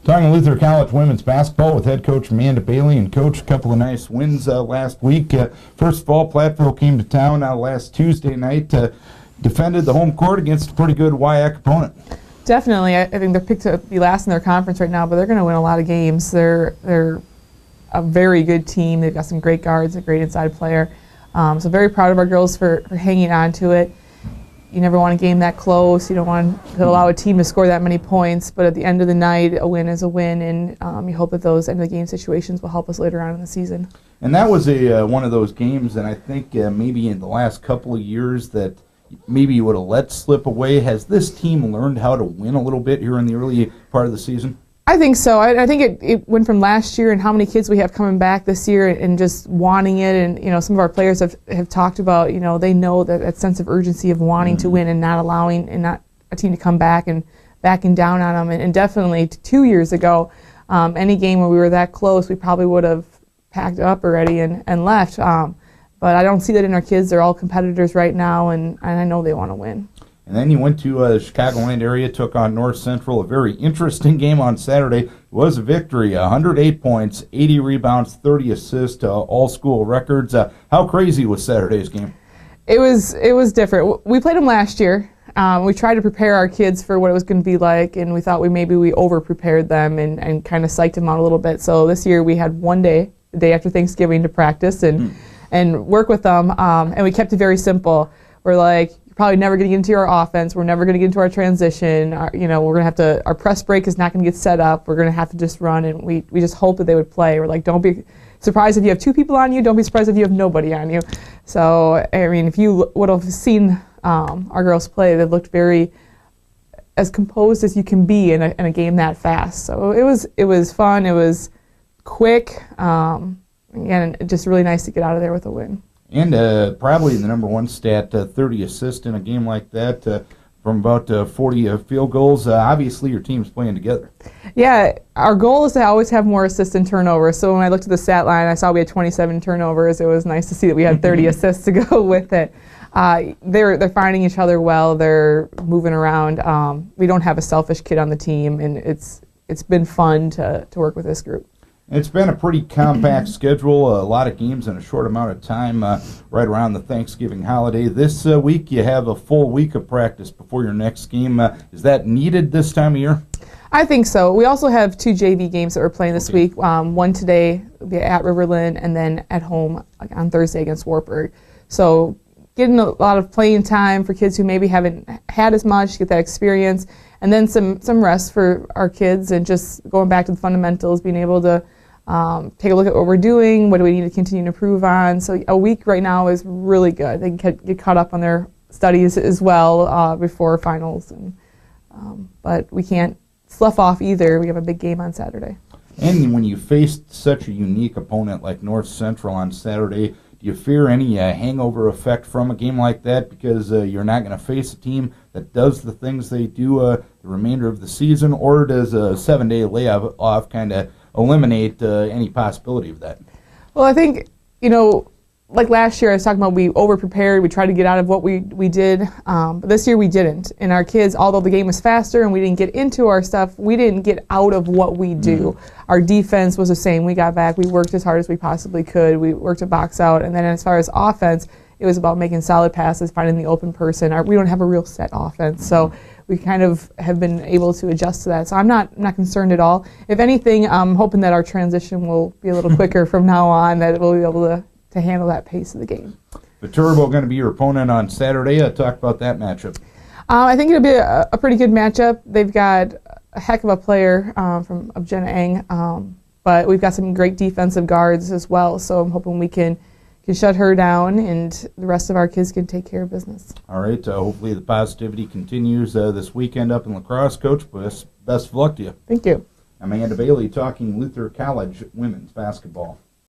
Talking Luther College women's basketball with head coach Amanda Bailey. And coach, a couple of nice wins last week. First of all, Platteville came to town last Tuesday night, defended the home court against a pretty good WIAC opponent. Definitely. I think they're picked to be last in their conference right now, but they're going to win a lot of games. They're a very good team. They've got some great guards, a great inside player. So very proud of our girls for hanging on to it. You never want a game that close. You don't want to allow a team to score that many points, but at the end of the night, a win is a win, and you hope that those end-of-the-game situations will help us later on in the season. And that was one of those games, and I think maybe in the last couple of years that maybe you would have let slip away. Has this team learned how to win a little bit here in the early part of the season? I think so. I think it went from last year and how many kids we have coming back this year and just wanting it. And, some of our players have talked about, they know that sense of urgency of wanting to win and not allowing and not a team to come back and backing down on them. And definitely 2 years ago, any game where we were that close, we probably would have packed up already and left. But I don't see that in our kids. They're all competitors right now, and I know they want to win. And then you went to the Chicagoland area, took on North Central. A very interesting game on Saturday. It was a victory, 108 points, 80 rebounds, 30 assists, all school records. How crazy was Saturday's game? It was different. We played them last year. We tried to prepare our kids for what it was going to be like, and we thought we over-prepared them and kind of psyched them out a little bit. So this year we had one day, the day after Thanksgiving, to practice and work with them, and we kept it very simple. We're like, probably never going to get into our offense. We're never going to get into our transition. We're going to have to. Our press break is not going to get set up. We're going to have to just run, and we just hope that they would play. We're like, don't be surprised if you have two people on you. Don't be surprised if you have nobody on you. So if you would have seen our girls play, they looked very as composed as you can be in a game that fast. So it was fun. It was quick. Again, just really nice to get out of there with a win. And probably the number one stat, 30 assists in a game like that from about 40 field goals. Obviously, your team's playing together. Yeah, our goal is to always have more assists and turnovers. So when I looked at the stat line, I saw we had 27 turnovers. It was nice to see that we had 30 assists to go with it. They're finding each other well. They're moving around. We don't have a selfish kid on the team, and it's been fun to work with this group. It's been a pretty compact schedule, a lot of games in a short amount of time, right around the Thanksgiving holiday. This week you have a full week of practice before your next game. Is that needed this time of year? I think so. We also have 2 JV games that we're playing this week. One today will be at Riverland, and then at home on Thursday against Wartburg. So getting a lot of playing time for kids who maybe haven't had as much, get that experience, and then some rest for our kids, and just going back to the fundamentals, being able to take a look at what we're doing, what do we need to continue to improve on. So a week right now is really good. They can get caught up on their studies as well before finals. But we can't slough off either. We have a big game on Saturday. And when you faced such a unique opponent like North Central on Saturday, do you fear any hangover effect from a game like that, because you're not going to face a team that does the things they do the remainder of the season, or does a 7-day layoff kind of eliminate any possibility of that? Well, I think, like last year I was talking about, we over-prepared, we tried to get out of what we did, but this year we didn't. And our kids, although the game was faster and we didn't get into our stuff, we didn't get out of what we do. Our defense was the same. We got back, we worked as hard as we possibly could, we worked a box out, and then as far as offense, it was about making solid passes, finding the open person. We don't have a real set offense, so we kind of have been able to adjust to that. So I'm not concerned at all. If anything, I'm hoping that our transition will be a little quicker from now on, that we'll be able to handle that pace of the game. Viterbo going to be your opponent on Saturday. Talk about that matchup. I think it'll be a pretty good matchup. They've got a heck of a player from Jenna Eng, but we've got some great defensive guards as well, so I'm hoping we can shut her down and the rest of our kids can take care of business. All right, hopefully the positivity continues this weekend up in La Crosse. Coach, best of luck to you. Thank you. Amanda Bailey talking Luther College women's basketball.